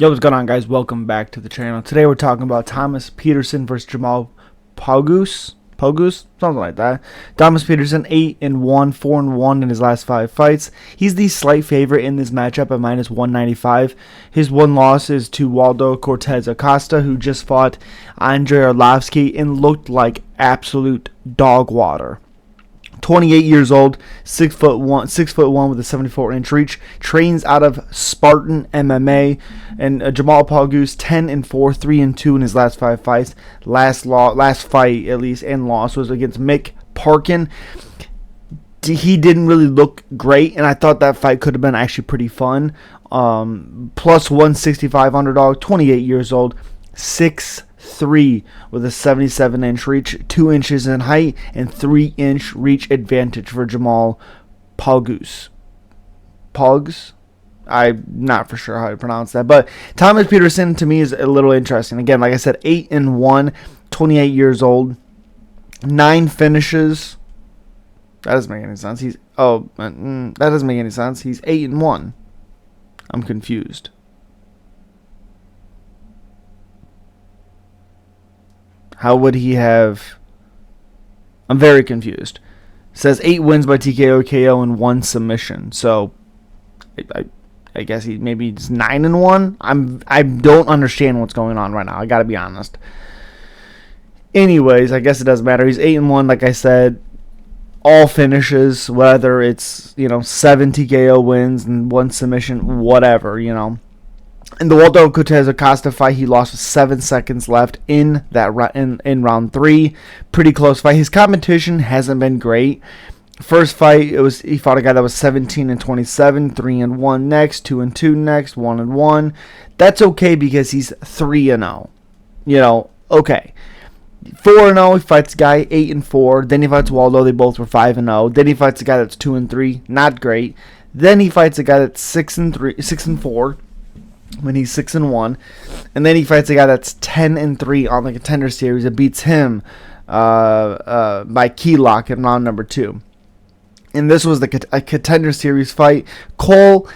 Yo, what's going on, guys? Welcome back to the channel. Today we're talking about Thomas Petersen versus Jamal Pogues, something like that. Thomas Petersen 8-1, 4-1 in his last 5 fights. He's the slight favorite in this matchup at -195. His one loss is to Waldo Cortez Acosta, who just fought Andrei Arlovsky and looked like absolute dog water. 28 years old, 6'1" with a 74-inch reach. Trains out of Spartan MMA. And Jamal Pogues 10-4, 3-2 in his last 5 fights. Last fight, at least, and loss was against Mick Parkin. He didn't really look great, and I thought that fight could have been actually pretty fun. Plus 165 underdog, 28 years old, 6'3" with a 77-inch reach, 2 inches in height, and 3-inch reach advantage for Jamal Pogues. Pogues? I'm not for sure how to pronounce that, but Thomas Petersen to me is a little interesting. Again, like I said, 8-1, 28 years old, 9 finishes. That doesn't make any sense. That doesn't make any sense. He's 8-1. I'm confused. How would he have? I'm very confused. It says 8 wins by TKO, KO, and 1 submission. So, I guess maybe it's 9-1. I don't understand what's going on right now. I gotta be honest. Anyways, I guess it doesn't matter. He's 8-1, like I said. All finishes, whether it's 7 TKO wins and 1 submission, whatever. In the Waldo Cortez Acosta fight, he lost with 7 seconds left in in round 3. Pretty close fight. His competition hasn't been great. First fight, he fought a guy that was 17-27, 3-1 next, 2-2 next, 1-1. That's okay because he's 3-0. Okay. 4-0, he fights a guy 8-4. Then he fights Waldo. They both were 5-0. Then he fights a guy that's 2-3, not great. Then he fights a guy that's 6-4. When he's 6-1, and then he fights a guy that's 10-3 on the Contender Series and beats him by key lock in round number 2. And this was a Contender Series fight. Cole,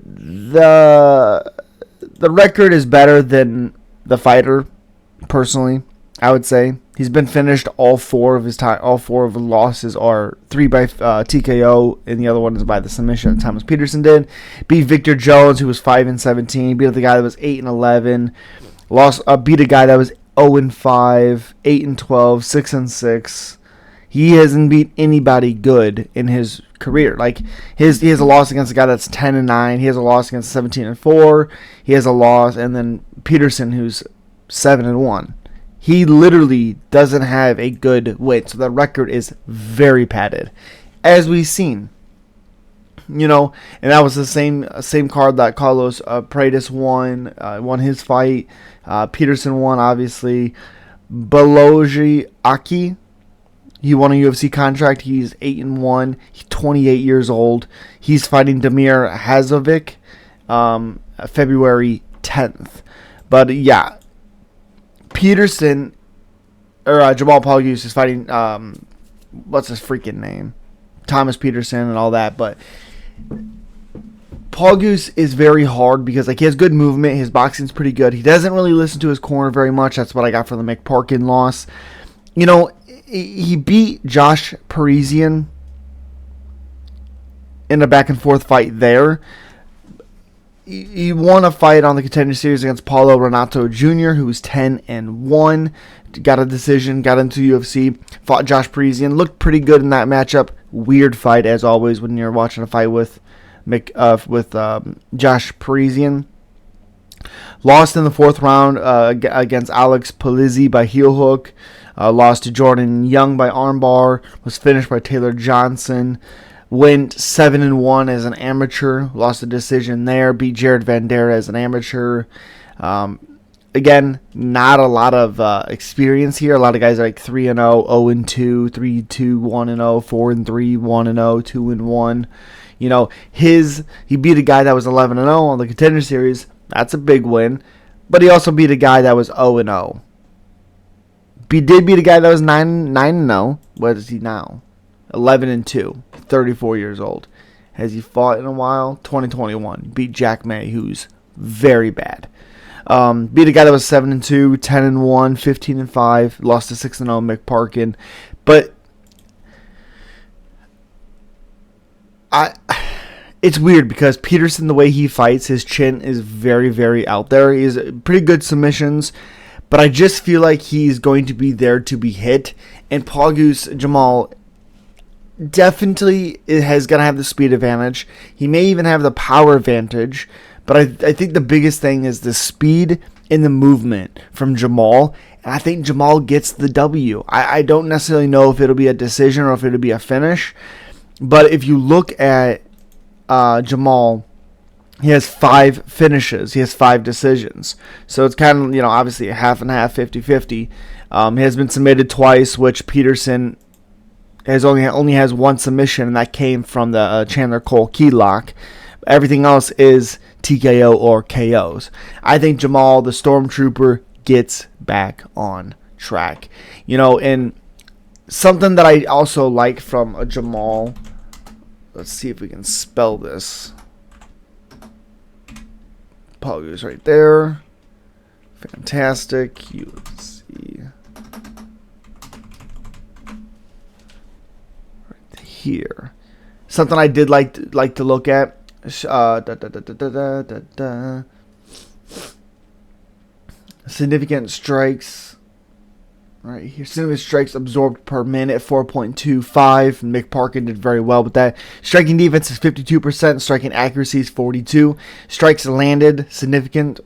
the record is better than the fighter. Personally, I would say he's been finished all 4 of his time. All 4 of the losses are 3 by TKO, and the other one is by the submission. Thomas Petersen did beat Victor Jones, who was 5-17. Beat the guy that was 8-11. Beat a guy that was 0-5, 8-12, 6-6. He hasn't beat anybody good in his career. Like he has a loss against a guy that's 10-9. He has a loss against 17-4. He has a loss, and then Petersen, who's 7-1. He literally doesn't have a good win, so the record is very padded, as we've seen. And that was the same card that Carlos Paredes won his fight. Petersen won, obviously. Beloji Aki, he won a UFC contract. He's 8-1. He's 28 years old. He's fighting Damir Hazovic February 10th. But yeah. Petersen, or Jamal Pogues is fighting, what's his freaking name? Thomas Petersen and all that, but Pogues is very hard because he has good movement, his boxing's pretty good. He doesn't really listen to his corner very much. That's what I got for the Mick Parkin loss. He beat Josh Parisian in a back and forth fight there. He won a fight on the Contender Series against Paulo Renato Jr., who was 10-1. Got a decision, got into UFC, fought Josh Parisian. Looked pretty good in that matchup. Weird fight, as always, when you're watching a fight with Josh Parisian. Lost in the 4th round against Alex Polizzi by heel hook. Lost to Jordan Young by armbar. Was finished by Taylor Johnson. Went 7-1 as an amateur. Lost a decision there. Beat Jared Vandera as an amateur. Again, not a lot of experience here. A lot of guys are like 3-0, 0-2, 3-2, 1-0, 4-3, 1-0, 2-1. He beat a guy that was 11-0 on the Contender Series. That's a big win. But he also beat a guy that was 0-0. He did beat a guy that was 9-0. What is he now? 11-2, 34 years old. Has he fought in a while? 2021. Beat Jack May, who's very bad. Beat a guy that was 7-2, 10-1, 15-5, lost to 6-0 Mick Parkin. But it's weird because Petersen, the way he fights, his chin is very, very out there. He has pretty good submissions, but I just feel like he's going to be there to be hit. And Pogues, Jamal, definitely is going to have the speed advantage. He may even have the power advantage, but I think the biggest thing is the speed and the movement from Jamal. And I think Jamal gets the W. I don't necessarily know if it'll be a decision or if it'll be a finish. But if you look at Jamal, he has 5 finishes. He has 5 decisions. So it's kind of, obviously a half and half, 50-50. He has been submitted twice, which Petersen only has 1 submission, and that came from the Chandler Cole key lock. Everything else is TKO or KOs. I think Jamal, the Stormtrooper, gets back on track. And something that I also like from a Jamal, let's see if we can spell this. Pogues right there. Fantastic. QC. Right here. Something I did like to look at. Significant strikes. Right here, significant strikes absorbed per minute, 4.25. Mick Parkin did very well with that. Striking defense is 52%. Striking accuracy is 42. Strikes landed, significant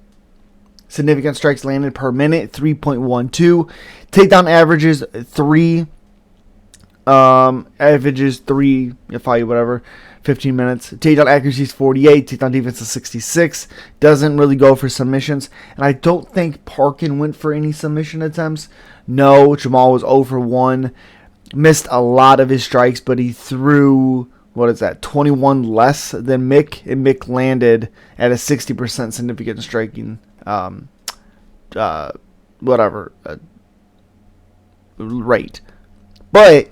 strikes landed per minute, 3.12. Takedown averages 3. Averages 3. Whatever. 15 minutes. Takedown accuracy is 48. Takedown defense is 66. Doesn't really go for submissions. And I don't think Parkin went for any submission attempts. No, Jamal was 0 for 1. Missed a lot of his strikes, but he threw, 21 less than Mick. And Mick landed at a 60% significant striking, rate. But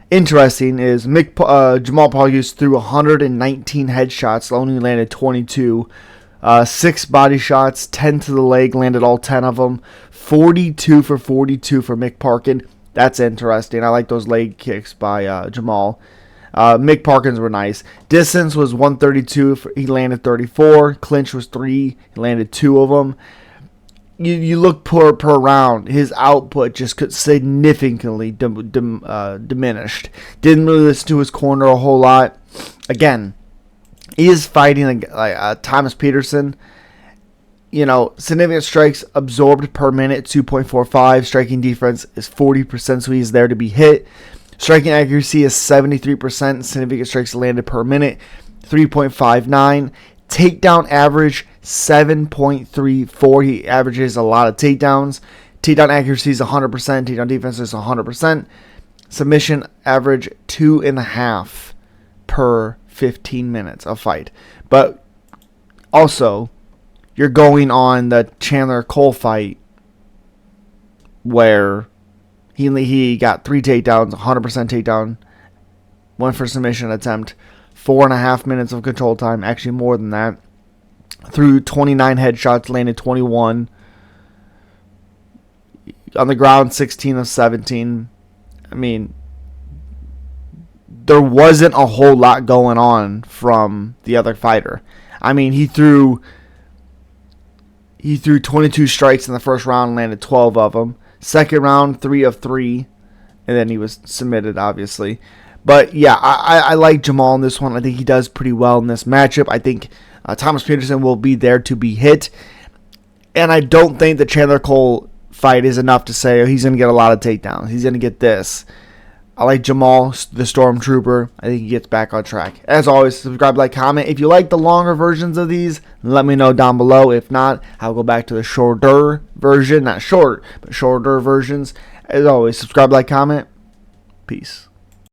interesting is Jamal Pogues threw 119 headshots, only landed 22. 6 body shots, 10 to the leg, landed all 10 of them. 42 for 42 for Mick Parkin. That's interesting. I like those leg kicks by Jamal. Mick Parkin's were nice. Distance was 132. He landed 34. Clinch was 3. He landed 2 of them. You look per round, his output just could significantly diminished. Didn't really listen to his corner a whole lot. Again, he is fighting Thomas Petersen. Significant strikes absorbed per minute, 2.45. Striking defense is 40%, so he's there to be hit. Striking accuracy is 73%. Significant strikes landed per minute, 3.59. Takedown average 7.34. He averages a lot of takedowns. Takedown accuracy is 100%. Takedown defense is 100%. Submission average 2.5 per 15 minutes of fight. But also, you're going on the Chandler Cole fight where he got 3 takedowns, 100% takedown, 1 for submission attempt, 4.5 minutes of control time, actually more than that. Threw 29 headshots, landed 21. On the ground, 16 of 17. I mean, there wasn't a whole lot going on from the other fighter. I mean, he threw 22 strikes in the first round, landed 12 of them. Second round, 3 of 3. And then he was submitted, obviously. But, yeah, I like Jamal in this one. I think he does pretty well in this matchup. I think Thomas Petersen will be there to be hit. And I don't think the Chandler Cole fight is enough to say, he's going to get a lot of takedowns. He's going to get this. I like Jamal, the Stormtrooper. I think he gets back on track. As always, subscribe, like, comment. If you like the longer versions of these, let me know down below. If not, I'll go back to the shorter version. Not short, but shorter versions. As always, subscribe, like, comment. Peace.